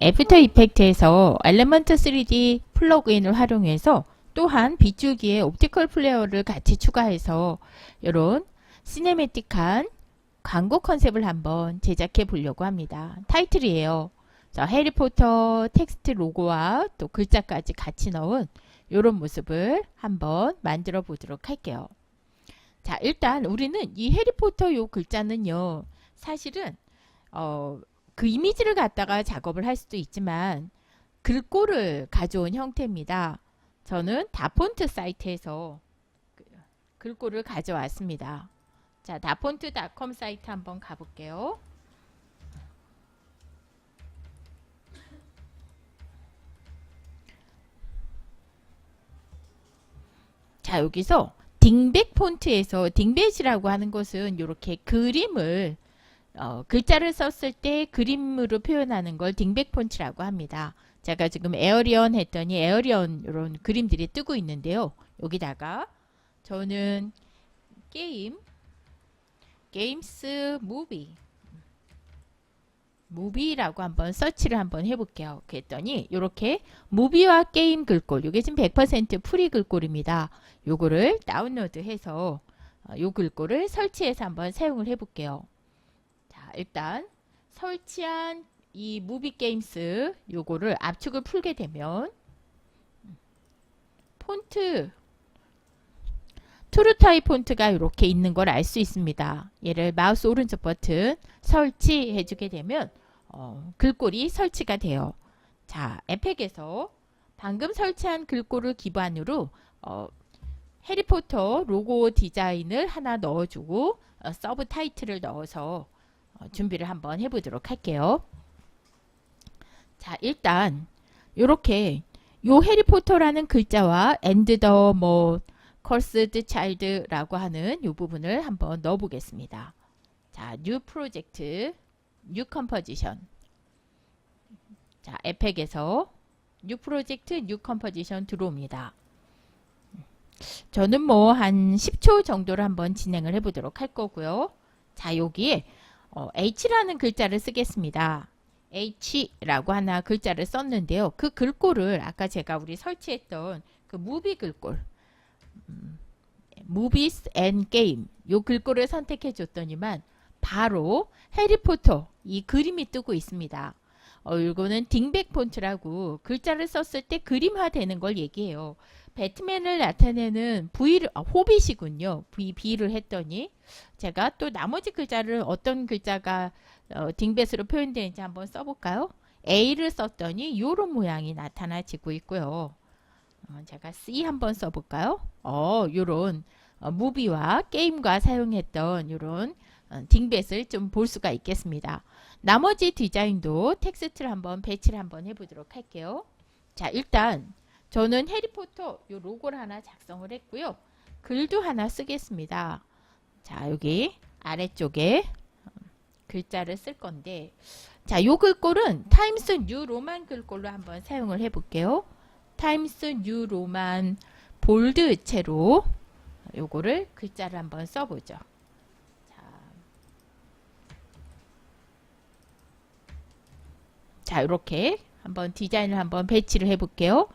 애프터 이펙트에서 엘리먼트 3D 플러그인을 활용해서 또한 빗줄기에 옵티컬 플레이어를 같이 추가해서 이런 시네매틱한 광고 컨셉을 한번 제작해 보려고 합니다. 타이틀이에요. 자, 해리포터 텍스트 로고와 또 글자까지 같이 넣은 이런 모습을 한번 만들어 보도록 할게요. 자, 일단 우리는 이 해리포터 요 글자는요, 사실은 그 이미지를 갖다가 작업을 할 수도 있지만 글꼴을 가져온 형태입니다. 저는 다폰트 사이트에서 글꼴을 가져왔습니다. 자, 다폰트.com 사이트 한번 가볼게요. 자, 여기서 딩백 폰트에서 딩백이라고 하는 것은 이렇게 그림을 글자를 썼을 때 그림으로 표현하는 걸 딩백 폰트라고 합니다. 제가 지금 에어리언 했더니 에어리언 이런 그림들이 뜨고 있는데요. 여기다가 저는 게임스 무비라고 한번 서치를 한번 해볼게요. 그랬더니 이렇게 무비와 게임 글꼴, 이게 지금 100% 프리 글꼴입니다. 요거를 다운로드해서 요 글꼴을 설치해서 한번 사용을 해볼게요. 자, 일단 설치한 이 무비 게임스 요거를 압축을 풀게 되면 폰트 트루타입 폰트가 이렇게 있는 걸 알 수 있습니다. 얘를 마우스 오른쪽 버튼 설치해 주게 되면 글꼴이 설치가 돼요. 자, 에펙에서 방금 설치한 글꼴을 기반으로 해리포터 로고 디자인을 하나 넣어주고 서브 타이틀을 넣어서 준비를 한번 해보도록 할게요. 자, 일단 이렇게 요 해리포터라는 글자와 엔드 더 커스드 차일드라고 하는 이 부분을 한번 넣어 보겠습니다. 자, 뉴 프로젝트, 뉴 컴포지션. 자, 에펙에서 뉴 프로젝트, 뉴 컴포지션 들어옵니다. 저는 뭐 한 10초 정도를 한번 진행을 해 보도록 할 거고요. 자, 여기에 H라는 글자를 쓰겠습니다. H라고 하나 글자를 썼는데요. 그 글꼴을 아까 제가 우리 설치했던 그 무비 글꼴, Movies and Game 요 글꼴을 선택해 줬더니만 바로 해리포터 이 그림이 뜨고 있습니다. 이거는 딩백 폰트라고 글자를 썼을 때 그림화 되는 걸 얘기해요. 배트맨을 나타내는 호빗이군요. B를 했더니 제가 또 나머지 글자를 어떤 글자가 딩백으로 표현되는지 한번 써볼까요? A를 썼더니 이런 모양이 나타나지고 있고요. 제가 C 한번 써볼까요? 요런 무비와 게임과 사용했던 요런 딩뱃을 좀 볼 수가 있겠습니다. 나머지 디자인도 텍스트를 한번 배치를 한번 해보도록 할게요. 자, 일단 저는 해리포터 요 로고를 하나 작성을 했고요. 글도 하나 쓰겠습니다. 자, 여기 아래쪽에 글자를 쓸 건데, 자, 요 글꼴은 타임스 뉴 로만 글꼴로 한번 사용을 해볼게요. 타임스 뉴 로만 볼드 채로 요거를 글자를 한번 써보죠. 자, 이렇게 한번 디자인을 한번 배치를 해볼게요.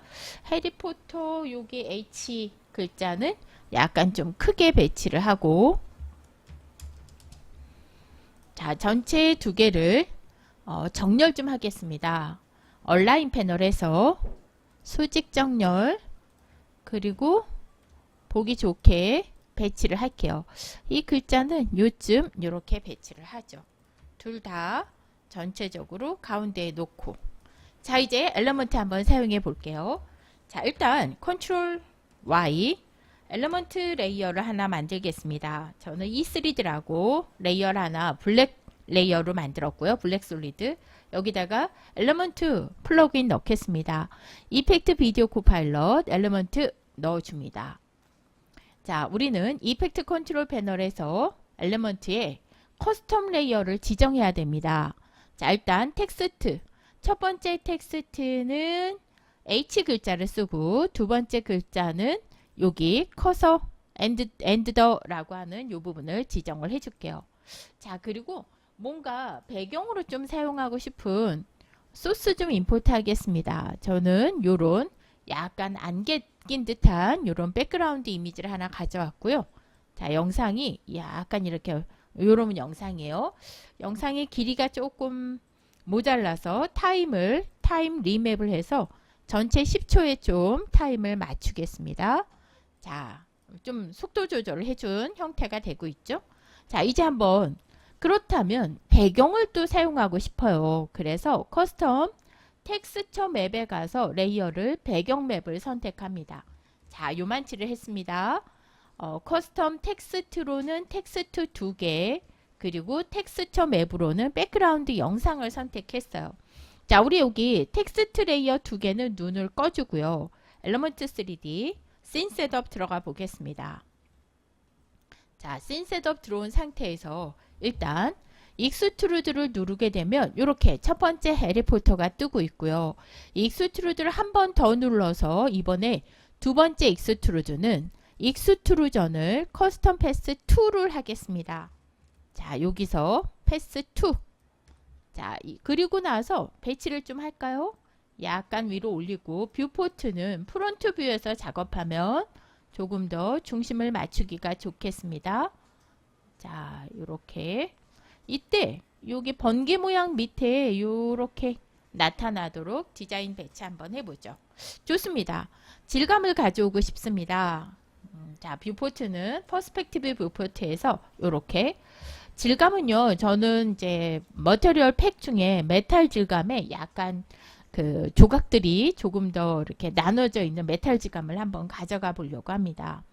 해리포터 여기 H 글자는 약간 좀 크게 배치를 하고, 자, 전체 두 개를 정렬 좀 하겠습니다. 얼라인 패널에서 수직 정렬, 그리고 보기 좋게 배치를 할게요. 이 글자는 요쯤 이렇게 배치를 하죠. 둘 다 전체적으로 가운데에 놓고, 자, 이제 엘리먼트 한번 사용해 볼게요. 자, 일단 컨트롤 Y 엘리먼트 레이어를 하나 만들겠습니다. 저는 E3D라고 레이어를 하나 블랙 레이어로 만들었고요. 블랙 솔리드. 여기다가 엘리먼트 플러그인 넣겠습니다. 이펙트 비디오 코파일럿 엘리먼트 넣어줍니다. 자, 우리는 이펙트 컨트롤 패널에서 엘리먼트에 커스텀 레이어를 지정해야 됩니다. 자, 일단 텍스트. 첫 번째 텍스트는 H 글자를 쓰고 두 번째 글자는 여기 커서 엔드 더라고 하는 이 부분을 지정을 해줄게요. 자, 그리고 뭔가 배경으로 좀 사용하고 싶은 소스 좀 임포트 하겠습니다. 저는 요런 약간 안개 낀 듯한 요런 백그라운드 이미지를 하나 가져왔고요. 자, 영상이 약간 이렇게 요런 영상이에요. 영상의 길이가 조금 모자라서 타임 리맵을 해서 전체 10초에 좀 타임을 맞추겠습니다. 자, 좀 속도 조절을 해준 형태가 되고 있죠. 자, 이제 한번 그렇다면 배경을 또 사용하고 싶어요. 그래서 커스텀 텍스처 맵에 가서 레이어를 배경 맵을 선택합니다. 자, 요만치를 했습니다. 커스텀 텍스트로는 텍스트 2개, 그리고 텍스처 맵으로는 백그라운드 영상을 선택했어요. 자, 우리 여기 텍스트 레이어 2개는 눈을 꺼주고요. 엘리먼트 3D 씬 셋업 들어가 보겠습니다. 자, 씬 셋업 들어온 상태에서 일단 익스트루드를 누르게 되면 이렇게 첫 번째 해리포터가 뜨고 있고요. 익스트루드를 한 번 더 눌러서 이번에 두 번째 익스트루드는 익스트루전을 커스텀 패스 2를 하겠습니다. 자, 여기서 패스 2. 자, 그리고 나서 배치를 좀 할까요? 약간 위로 올리고 뷰포트는 프론트 뷰에서 작업하면 조금 더 중심을 맞추기가 좋겠습니다. 자, 요렇게 이때 여기 번개 모양 밑에 요렇게 나타나도록 디자인 배치 한번 해보죠. 좋습니다. 질감을 가져오고 싶습니다. 자, 뷰포트는 퍼스펙티브 뷰포트에서 요렇게 질감은요, 저는 이제 머터리얼 팩 중에 메탈 질감에 약간 그 조각들이 조금 더 이렇게 나눠져 있는 메탈 질감을 한번 가져가 보려고 합니다.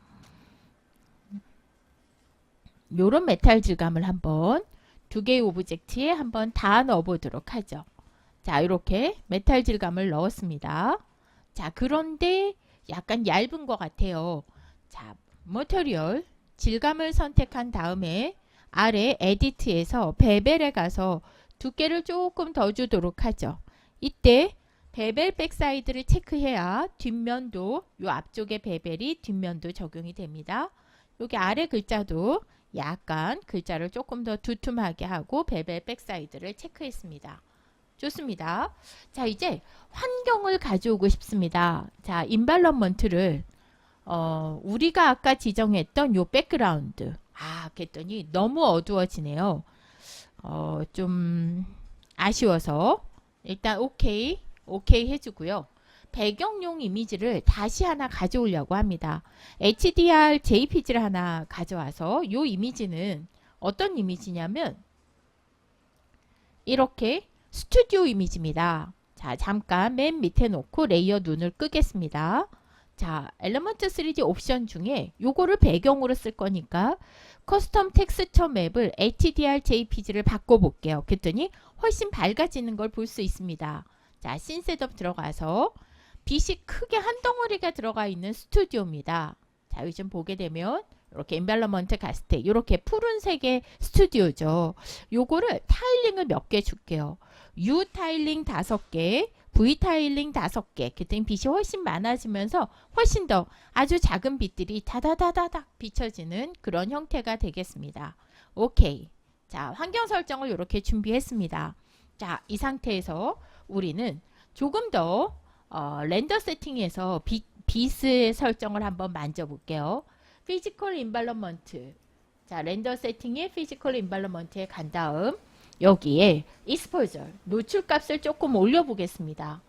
요런 메탈 질감을 한번 두 개의 오브젝트에 한번 다 넣어 보도록 하죠. 자, 이렇게 메탈 질감을 넣었습니다. 자, 그런데 약간 얇은 것 같아요. 자, 머터리얼 질감을 선택한 다음에 아래 에디트에서 베벨에 가서 두께를 조금 더 주도록 하죠. 이때 베벨 백사이드를 체크해야 뒷면도 요 앞쪽에 베벨이 뒷면도 적용이 됩니다. 여기 아래 글자도 약간 글자를 조금 더 두툼하게 하고 베벨 백사이드를 체크했습니다. 좋습니다. 자, 이제 환경을 가져오고 싶습니다. 자, 인발런먼트를 우리가 아까 지정했던 요 백그라운드 그랬더니 너무 어두워지네요. 좀 아쉬워서 일단 오케이 해주고요. 배경용 이미지를 다시 하나 가져오려고 합니다. HDR JPG를 하나 가져와서 이 이미지는 어떤 이미지냐면 이렇게 스튜디오 이미지입니다. 자, 잠깐 맨 밑에 놓고 레이어 눈을 끄겠습니다. 자, 엘리먼트 3D 옵션 중에 요거를 배경으로 쓸 거니까 커스텀 텍스처 맵을 HDR JPG를 바꿔볼게요. 그랬더니 훨씬 밝아지는 걸 볼 수 있습니다. 자, 씬 셋업 들어가서 빛이 크게 한 덩어리가 들어가 있는 스튜디오입니다. 자, 여기 좀 보게 되면 이렇게 인발러먼트 갔을 때 이렇게 푸른색의 스튜디오죠. 요거를 타일링을 몇 개 줄게요. U 타일링 5개, V 타일링 5개. 그랬더니 빛이 훨씬 많아지면서 훨씬 더 아주 작은 빛들이 다다다다닥 비춰지는 그런 형태가 되겠습니다. 오케이. 자, 환경 설정을 이렇게 준비했습니다. 자, 이 상태에서 우리는 조금 더 렌더 세팅에서 빛의 설정을 한번 만져볼게요. 피지컬 인발런먼트. 자, 렌더 세팅에 피지컬 인발런먼트에 간 다음 여기에 익스포저 노출값을 조금 올려보겠습니다.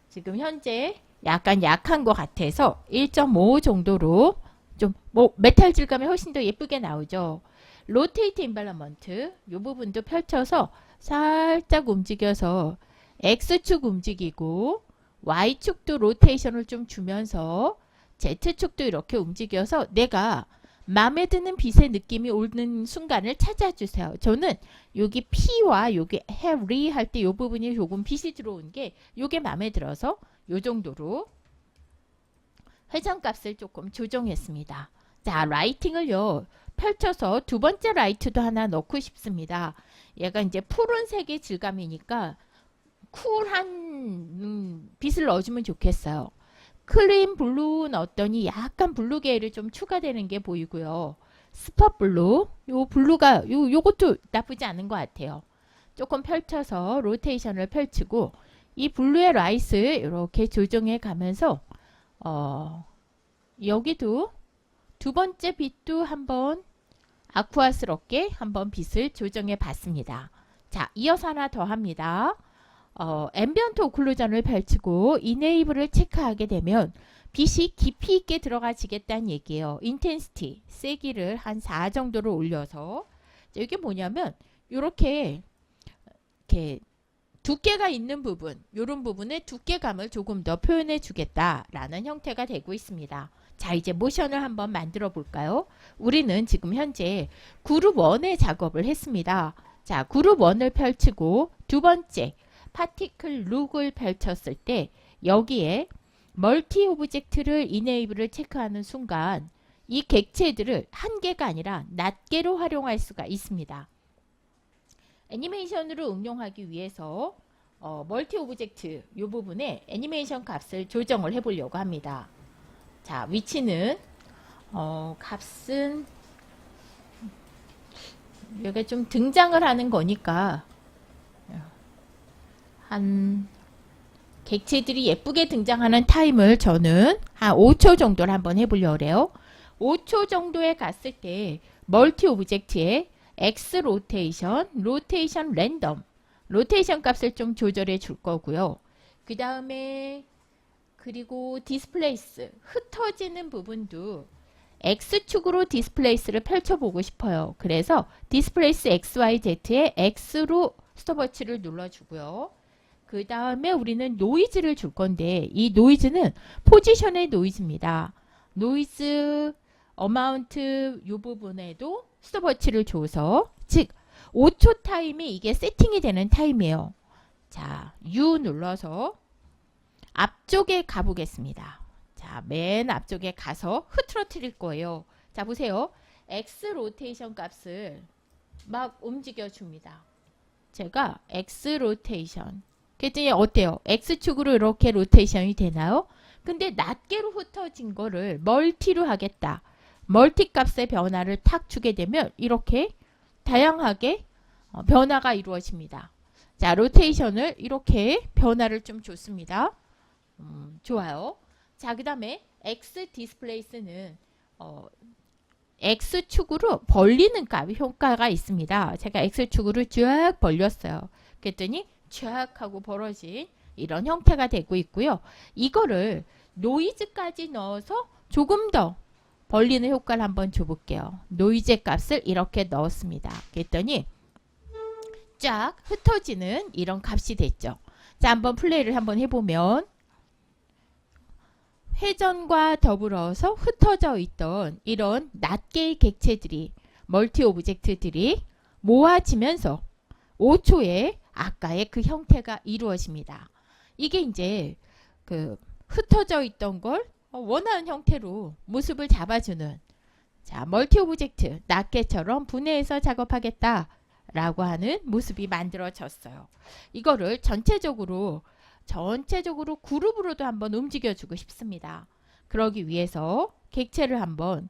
지금 현재 약간 약한 것 같아서 1.5 정도로 좀 메탈 질감이 훨씬 더 예쁘게 나오죠. 로테이트 인발런먼트 이 부분도 펼쳐서 살짝 움직여서 X축 움직이고 Y축도 로테이션을 좀 주면서 Z축도 이렇게 움직여서 내가 마음에 드는 빛의 느낌이 오는 순간을 찾아주세요. 저는 여기 P와 여기 해리 할 때 이 부분이 조금 빛이 들어온 게 이게 마음에 들어서 이 정도로 회전값을 조금 조정했습니다. 자, 라이팅을요. 펼쳐서 두 번째 라이트도 하나 넣고 싶습니다. 얘가 이제 푸른색의 질감이니까 쿨한 빛을 넣어주면 좋겠어요. 클린 블루 넣었더니 약간 블루 계열이 좀 추가되는 게 보이고요. 스팟 블루, 요 블루가 요것도 나쁘지 않은 것 같아요. 조금 펼쳐서 로테이션을 펼치고 이 블루의 라이스 이렇게 조정해 가면서 여기도 두 번째 빛도 한번 아쿠아스럽게 한번 빛을 조정해 봤습니다. 자, 이어서 하나 더 합니다. 앰비언트 오클루전을 펼치고 이네이블을 체크하게 되면 빛이 깊이 있게 들어가지겠다는 얘기예요. 인텐시티, 세기를 한 4 정도로 올려서 이게 뭐냐면 이렇게 두께가 있는 부분, 이런 부분의 두께감을 조금 더 표현해 주겠다라는 형태가 되고 있습니다. 자, 이제 모션을 한번 만들어 볼까요? 우리는 지금 현재 그룹 1의 작업을 했습니다. 자, 그룹 1을 펼치고 두 번째 파티클 룩을 펼쳤을 때 여기에 멀티 오브젝트를 이네이블을 체크하는 순간 이 객체들을 한 개가 아니라 낱개로 활용할 수가 있습니다. 애니메이션으로 응용하기 위해서 멀티 오브젝트 이 부분에 애니메이션 값을 조정을 해 보려고 합니다. 자, 위치는 값은 여기 좀 등장을 하는 거니까 한 객체들이 예쁘게 등장하는 타임을 저는 한 5초 정도를 한번 해보려고 해요. 5초 정도에 갔을 때 멀티 오브젝트에 X 로테이션, 로테이션 랜덤, 로테이션 값을 좀 조절해 줄 거고요. 그 다음에 그리고 디스플레이스, 흩어지는 부분도 X축으로 디스플레이스를 펼쳐보고 싶어요. 그래서 디스플레이스 XYZ에 X로 스톱워치를 눌러주고요. 그 다음에 우리는 노이즈를 줄 건데 이 노이즈는 포지션의 노이즈입니다. 노이즈 어마운트 이 부분에도 스톱워치를 줘서 즉 5초 타임이 이게 세팅이 되는 타임이에요. 자, U 눌러서 앞쪽에 가보겠습니다. 자, 맨 앞쪽에 가서 흐트러뜨릴 거예요. 자, 보세요. X 로테이션 값을 막 움직여 줍니다. 제가 X 로테이션 그랬더니 어때요? X축으로 이렇게 로테이션이 되나요? 근데 낱개로 흩어진 거를 멀티로 하겠다. 멀티 값의 변화를 탁 주게 되면 이렇게 다양하게 변화가 이루어집니다. 자, 로테이션을 이렇게 변화를 좀 줬습니다. 좋아요. 자, 그 다음에 X 디스플레이스는 X축으로 벌리는 값 효과가 있습니다. 제가 X축으로 쫙 벌렸어요. 그랬더니 쫙 하고 벌어진 이런 형태가 되고 있고요. 이거를 노이즈까지 넣어서 조금 더 벌리는 효과를 한번 줘볼게요. 노이즈 값을 이렇게 넣었습니다. 그랬더니 쫙 흩어지는 이런 값이 됐죠. 자, 한번 플레이를 한번 해보면 회전과 더불어서 흩어져 있던 이런 낱개의 객체들이 멀티 오브젝트들이 모아지면서 5초에 아까의 그 형태가 이루어집니다. 이게 이제 그 흩어져 있던 걸 원하는 형태로 모습을 잡아주는 자, 멀티 오브젝트 낱개처럼 분해해서 작업하겠다 라고 하는 모습이 만들어졌어요. 이거를 전체적으로 그룹으로도 한번 움직여주고 싶습니다. 그러기 위해서 객체를 한번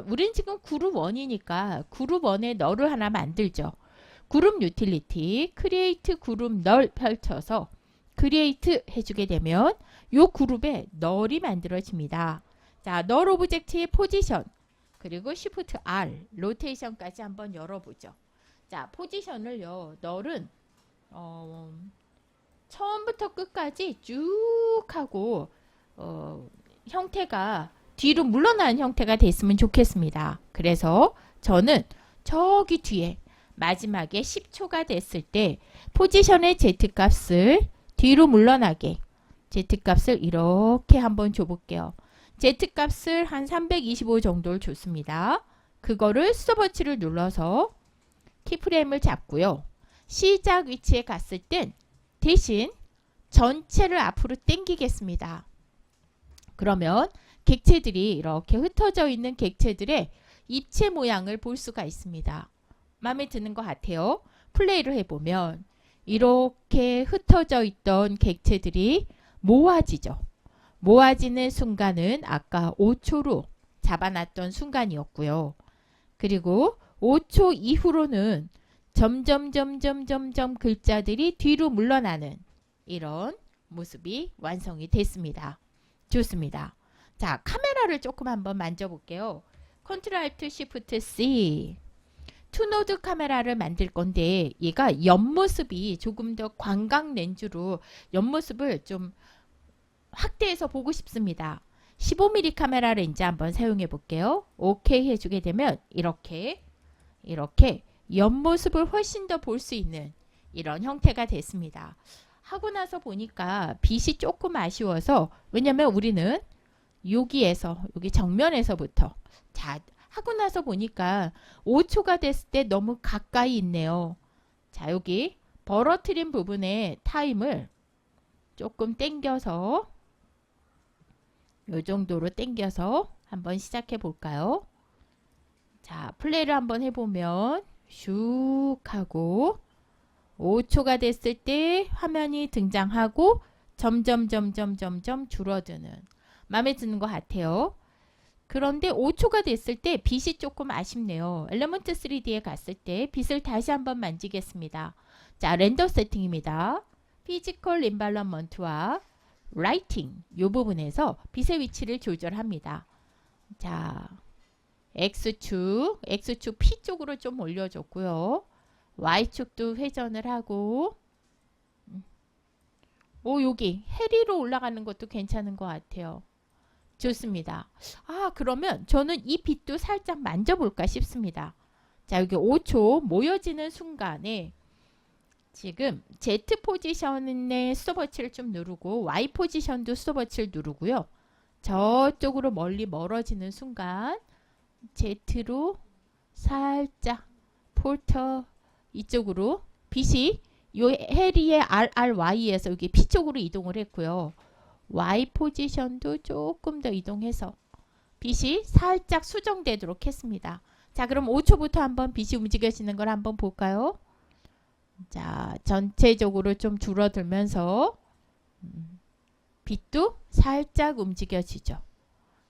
우린 지금 그룹 1이니까 그룹 1에 널을 하나 만들죠. 그룹 유틸리티 크리에이트 그룹 널 펼쳐서 크리에이트 해주게 되면 이 그룹에 널이 만들어집니다. 자, 널 오브젝트의 포지션 그리고 Shift R 로테이션까지 한번 열어보죠. 자, 포지션을요. 널은 처음부터 끝까지 쭉 하고 형태가 뒤로 물러나는 형태가 됐으면 좋겠습니다. 그래서 저는 저기 뒤에 마지막에 10초가 됐을 때 포지션의 Z값을 뒤로 물러나게 Z값을 이렇게 한번 줘볼게요. Z값을 한 325 정도를 줬습니다. 그거를 스톱워치를 눌러서 키프레임을 잡고요. 시작 위치에 갔을 땐 대신 전체를 앞으로 당기겠습니다. 그러면 객체들이 이렇게 흩어져 있는 객체들의 입체 모양을 볼 수가 있습니다. 마음에 드는 것 같아요. 플레이를 해보면 이렇게 흩어져 있던 객체들이 모아지죠. 모아지는 순간은 아까 5초로 잡아놨던 순간이었고요. 그리고 5초 이후로는 점점 글자들이 뒤로 물러나는 이런 모습이 완성이 됐습니다. 좋습니다. 자, 카메라를 조금 한번 만져볼게요. 컨트롤 알트 쉬프트 C. 투노드 카메라를 만들 건데 얘가 옆모습이 조금 더 광각 렌즈로 옆모습을 좀 확대해서 보고 싶습니다. 15mm 카메라 렌즈 한번 사용해 볼게요. 오케이 해주게 되면 이렇게 옆모습을 훨씬 더 볼 수 있는 이런 형태가 됐습니다. 하고 나서 보니까 빛이 조금 아쉬워서, 왜냐면 우리는 여기에서 여기 정면에서부터, 자, 하고 나서 보니까 5초가 됐을 때 너무 가까이 있네요. 자, 여기 벌어뜨린 부분에 타임을 조금 당겨서 요 정도로 당겨서 한번 시작해 볼까요? 자, 플레이를 한번 해보면 슉 하고 5초가 됐을 때 화면이 등장하고 점점 줄어드는, 마음에 드는 것 같아요. 그런데 5초가 됐을 때 빛이 조금 아쉽네요. 엘리먼트 3D에 갔을 때 빛을 다시 한번 만지겠습니다. 자, 렌더 세팅입니다. 피지컬 인발런먼트와 라이팅 이 부분에서 빛의 위치를 조절합니다. 자, X축 P 쪽으로 좀 올려줬고요. Y축도 회전을 하고, 여기 해리로 올라가는 것도 괜찮은 것 같아요. 좋습니다. 그러면 저는 이 빛도 살짝 만져볼까 싶습니다. 자, 여기 5초 모여지는 순간에 지금 Z 포지션의 스톱워치를 좀 누르고 Y 포지션도 스톱워치를 누르고요. 저쪽으로 멀어지는 순간 Z로 살짝 폴터 이쪽으로 빛이 요 해리의 RRY에서 여기 P 쪽으로 이동을 했고요. Y 포지션도 조금 더 이동해서 빛이 살짝 수정되도록 했습니다. 자, 그럼 5초부터 한번 빛이 움직여지는 걸 한번 볼까요? 자, 전체적으로 좀 줄어들면서 빛도 살짝 움직여지죠.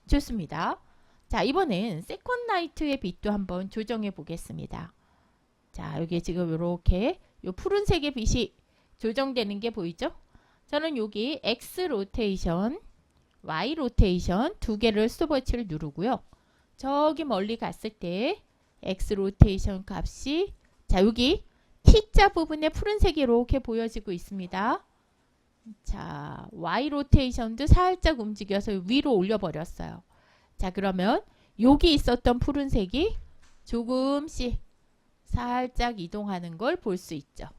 좋습니다. 자, 이번엔 세컨 라이트의 빛도 한번 조정해 보겠습니다. 자, 여기 지금 이렇게 요 푸른색의 빛이 조정되는 게 보이죠? 저는 여기 X 로테이션, Y 로테이션 두 개를 스톱워치를 누르고요. 저기 멀리 갔을 때 X 로테이션 값이, 자, 여기 T자 부분에 푸른색이 이렇게 보여지고 있습니다. 자, Y 로테이션도 살짝 움직여서 위로 올려버렸어요. 자, 그러면 여기 있었던 푸른색이 조금씩 살짝 이동하는 걸 볼 수 있죠.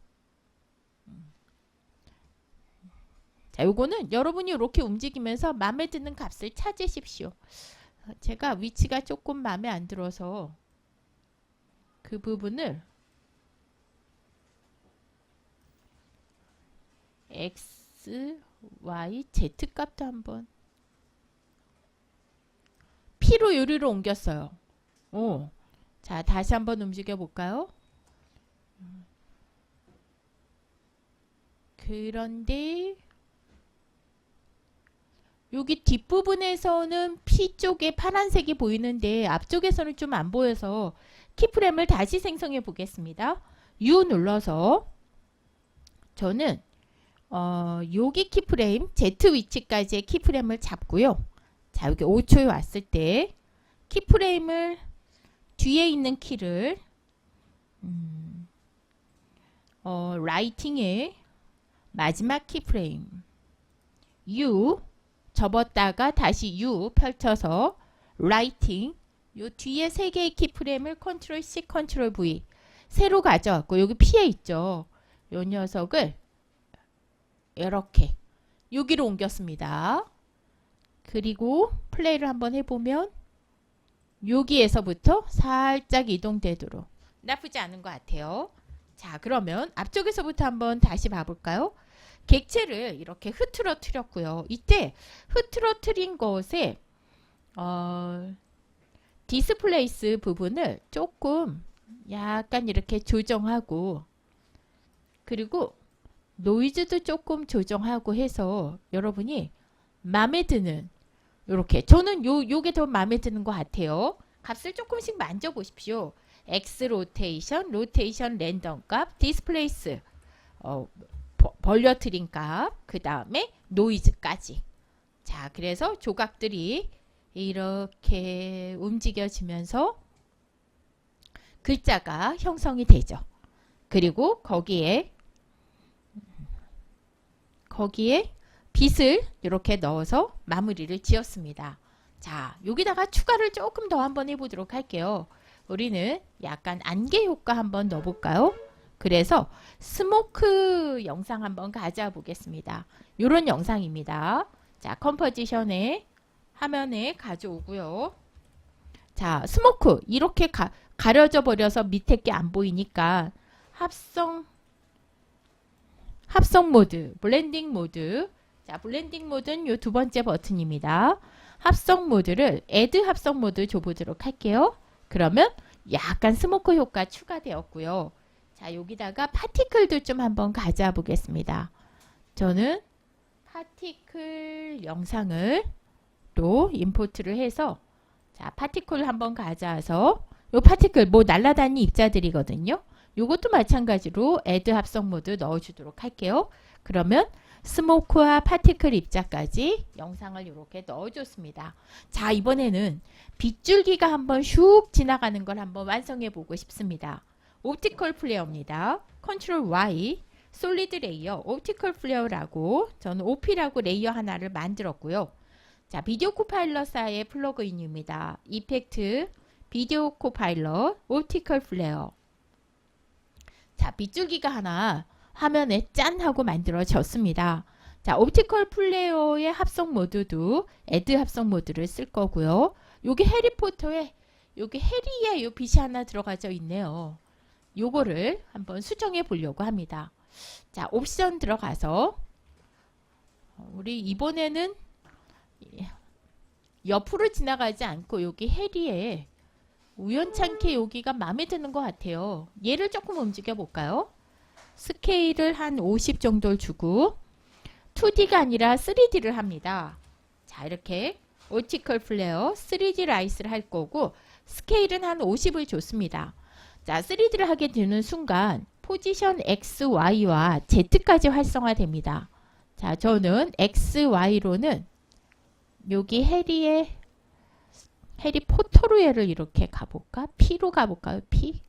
자, 요거는 여러분이 이렇게 움직이면서 마음에 드는 값을 찾으십시오. 제가 위치가 조금 마음에 안 들어서 그 부분을 X, Y, Z 값도 한번 P로 요리로 옮겼어요. 자, 다시 한번 움직여 볼까요? 그런데 여기 뒷부분에서는 P 쪽에 파란색이 보이는데 앞쪽에서는 좀 안 보여서 키프레임을 다시 생성해 보겠습니다. U 눌러서 저는 여기 키프레임 Z 위치까지의 키프레임을 잡고요. 자, 여기 5초에 왔을 때 키프레임을 뒤에 있는 키를 라이팅의 마지막 키프레임 U 접었다가 다시 U 펼쳐서 라이팅, 요 뒤에 세 개의 키프레임을 컨트롤 C, 컨트롤 V 새로 가져왔고, 여기 P에 있죠. 요 녀석을 이렇게 여기로 옮겼습니다. 그리고 플레이를 한번 해보면 여기에서부터 살짝 이동되도록, 나쁘지 않은 것 같아요. 자, 그러면 앞쪽에서부터 한번 다시 봐볼까요? 객체를 이렇게 흐트러뜨렸고요. 이때 흐트러뜨린 것에 디스플레이스 부분을 조금 약간 이렇게 조정하고, 그리고 노이즈도 조금 조정하고 해서 여러분이 마음에 드는, 요렇게 저는 요게 더 마음에 드는 것 같아요. 값을 조금씩 만져 보십시오. X 로테이션, 로테이션 랜덤 값, 디스플레이스 벌려트린 값, 그 다음에 노이즈까지. 자, 그래서 조각들이 이렇게 움직여지면서 글자가 형성이 되죠. 그리고 거기에 빛을 이렇게 넣어서 마무리를 지었습니다. 자, 여기다가 추가를 조금 더 한번 해보도록 할게요. 우리는 약간 안개 효과 한번 넣어볼까요? 그래서 스모크 영상 한번 가져와 보겠습니다. 이런 영상입니다. 자, 컴포지션에 화면에 가져오고요. 자, 스모크 이렇게 가려져 버려서 밑에 게 안 보이니까 합성 모드, 블렌딩 모드. 자, 블렌딩 모드는 요 두 번째 버튼입니다. 합성 모드를 애드 합성 모드 줘보도록 할게요. 그러면 약간 스모크 효과 추가되었고요. 자, 여기다가 파티클도 좀 한번 가져와 보겠습니다. 저는 파티클 영상을 또 임포트를 해서 자, 파티클 한번 가져와서 요 파티클 뭐 날아다니는 입자들이거든요. 요것도 마찬가지로 애드 합성 모드 넣어주도록 할게요. 그러면 스모크와 파티클 입자까지 영상을 이렇게 넣어줬습니다. 자, 이번에는 빗줄기가 한번 슉 지나가는 걸 한번 완성해 보고 싶습니다. 옵티컬 플레어입니다. 컨트롤 Y, 솔리드 레이어, 옵티컬 플레어라고 저는 OP라고 레이어 하나를 만들었고요. 자, 비디오 코파일럿사의 플러그인입니다. 이펙트, 비디오 코파일럿, 옵티컬 플레어. 자, 빗줄기가 하나 화면에 짠 하고 만들어졌습니다. 자, 옵티컬 플레이어의 합성 모드도 애드 합성 모드를 쓸 거고요. 여기 해리포터에 여기 해리에 요 빛이 하나 들어가져 있네요. 요거를 한번 수정해 보려고 합니다. 자, 옵션 들어가서 우리 이번에는 옆으로 지나가지 않고 여기 해리에 우연찮게 여기가 마음에 드는 것 같아요. 얘를 조금 움직여 볼까요? 스케일을 한 50 정도를 주고 2D가 아니라 3D를 합니다. 자, 이렇게 옵티컬 플레어 3D 라이스를 할 거고 스케일은 한 50을 줬습니다. 자, 3D를 하게 되는 순간 포지션 X, Y와 Z까지 활성화됩니다. 자, 저는 X, Y로는 여기 해리포터루에를 이렇게 가볼까? P로 가볼까요? P.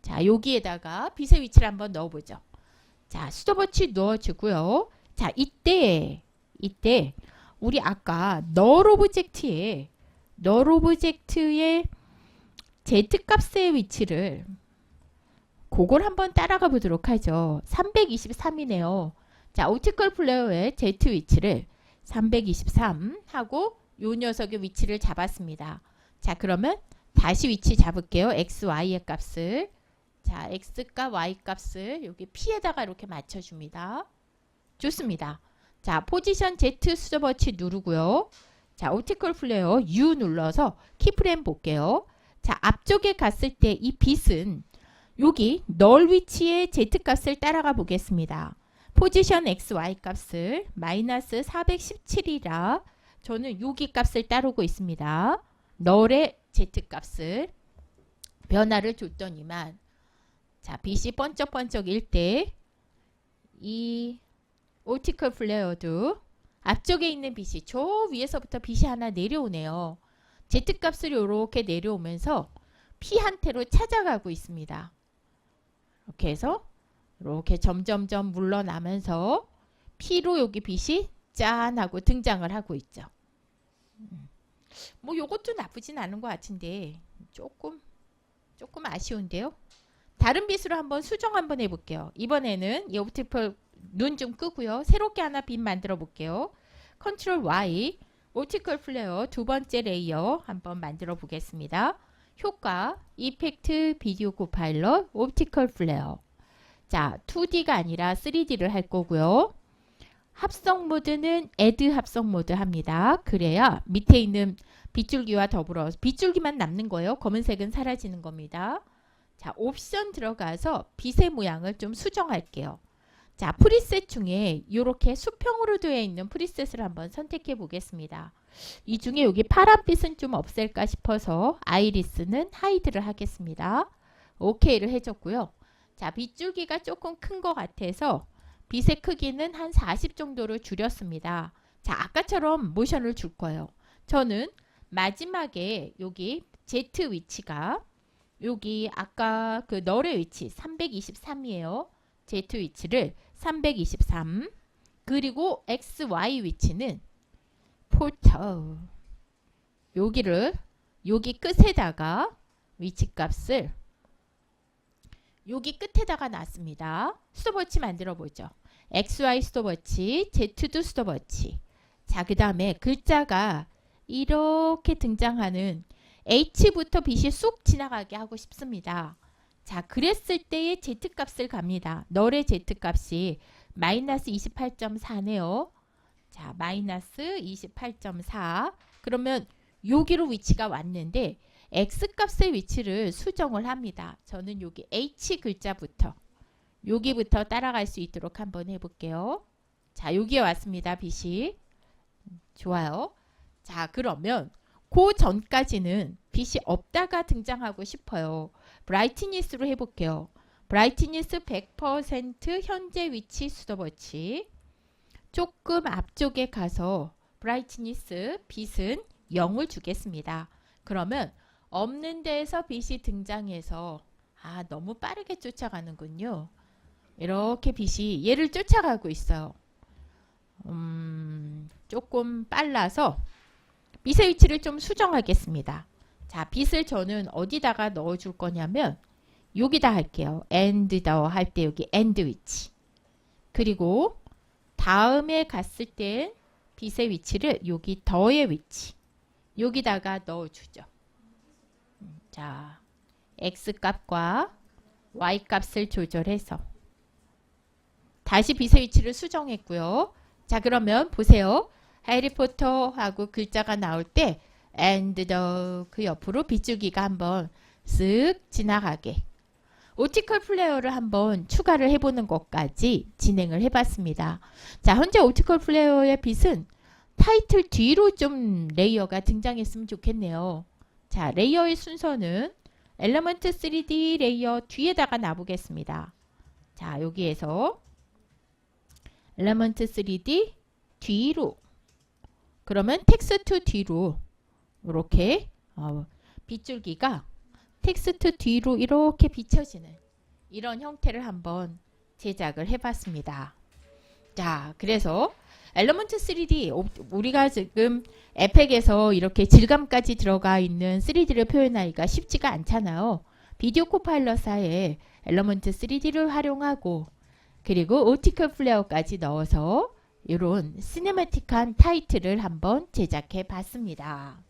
자, 여기에다가 빛의 위치를 한번 넣어보죠. 자, 수도버치 넣어주고요. 자, 이때 우리 아까 널 오브젝트의 Z값의 위치를 그걸 한번 따라가 보도록 하죠. 323이네요. 자, 옵티컬 플레어의 Z 위치를 323 하고 요 녀석의 위치를 잡았습니다. 자, 그러면 다시 위치 잡을게요. X, Y의 값을. 자, X값, Y값을 여기 P에다가 이렇게 맞춰줍니다. 좋습니다. 자, 포지션 Z 수저버치 누르고요. 자, 옵티컬 플레어 U 눌러서 키프레임 볼게요. 자, 앞쪽에 갔을 때 이 빛은 여기 널 위치의 Z값을 따라가 보겠습니다. 포지션 X, Y 값을 마이너스 417이라 저는 여기 값을 따르고 있습니다. 널의 Z값을 변화를 줬더니만 자, 빛이 번쩍번쩍일 때 이 옵티컬 플레어도 앞쪽에 있는 빛이 저 위에서부터 빛이 하나 내려오네요. Z값을 이렇게 내려오면서 P한테로 찾아가고 있습니다. 이렇게 해서 이렇게 점점점 물러나면서 P로 여기 빛이 짠 하고 등장을 하고 있죠. 뭐 요것도 나쁘진 않은 것 같은데 조금 아쉬운데요. 다른 빛으로 한번 수정 한번 해볼게요. 이번에는 이 옵티컬 눈 좀 끄고요. 새롭게 하나 빛 만들어 볼게요. 컨트롤 Y 옵티컬 플레어 두 번째 레이어 한번 만들어 보겠습니다. 효과 이펙트 비디오 코파일럿 옵티컬 플레어. 자, 2D가 아니라 3D를 할 거고요. 합성 모드는 애드 합성 모드 합니다. 그래야 밑에 있는 빗줄기와 더불어 빗줄기만 남는 거예요. 검은색은 사라지는 겁니다. 자, 옵션 들어가서 빛의 모양을 좀 수정할게요. 자, 프리셋 중에 이렇게 수평으로 되어 있는 프리셋을 한번 선택해 보겠습니다. 이 중에 여기 파란빛은 좀 없앨까 싶어서 아이리스는 하이드를 하겠습니다. OK를 해줬고요. 자, 빗줄기가 조금 큰 것 같아서 빛의 크기는 한 40 정도로 줄였습니다. 자, 아까처럼 모션을 줄 거예요. 저는 마지막에 여기 Z 위치가 여기 아까 그 널의 위치 323이에요. Z 위치를 323 그리고 XY 위치는 포터 여기를 여기 끝에다가 위치값을 여기 끝에다가 놨습니다. 스톱워치 만들어 보죠. XY 스톱워치, Z도 스톱워치. 자, 그 다음에 글자가 이렇게 등장하는 H부터 빛이 쑥 지나가게 하고 싶습니다. 자, 그랬을 때의 Z값을 갑니다. 널의 Z값이 마이너스 28.4네요. 자, 마이너스 28.4. 그러면 여기로 위치가 왔는데 X값의 위치를 수정을 합니다. 저는 여기 H 글자부터 여기부터 따라갈 수 있도록 한번 해볼게요. 자, 여기에 왔습니다. 빛이. 좋아요. 자, 그러면 그 전까지는 빛이 없다가 등장하고 싶어요. 브라이트니스로 해볼게요. 브라이트니스 100% 현재 위치 스톱워치. 조금 앞쪽에 가서 브라이트니스 빛은 0을 주겠습니다. 그러면 없는 데에서 빛이 등장해서 너무 빠르게 쫓아가는군요. 이렇게 빛이 얘를 쫓아가고 있어요. 조금 빨라서 빛의 위치를 좀 수정하겠습니다. 자, 빛을 저는 어디다가 넣어줄 거냐면 여기다 할게요. and the 할 때 여기 and 위치. 그리고 다음에 갔을 땐 빛의 위치를 여기 더의 위치. 여기다가 넣어주죠. 자, X값과 Y값을 조절해서 다시 빛의 위치를 수정했고요. 자, 그러면 보세요. 해리포터하고 글자가 나올 때 and the 그 옆으로 빗줄기가 한번 쓱 지나가게 오티컬 플레어를 한번 추가를 해보는 것까지 진행을 해봤습니다. 자, 현재 오티컬 플레어의 빛은 타이틀 뒤로 좀 레이어가 등장했으면 좋겠네요. 자, 레이어의 순서는 엘리먼트 3D 레이어 뒤에다가 놔보겠습니다. 자, 여기에서 엘리먼트 3D 뒤로 그러면 텍스트 뒤로 이렇게 빗줄기가 텍스트 뒤로 이렇게 비춰지는 이런 형태를 한번 제작을 해봤습니다. 자, 그래서 엘리먼트 3D 우리가 지금 에펙에서 이렇게 질감까지 들어가 있는 3D를 표현하기가 쉽지가 않잖아요. 비디오 코파일럿사에 엘리먼트 3D를 활용하고 그리고 오티컬 플레어까지 넣어서 이런 시네마틱한 타이틀을 한번 제작해 봤습니다.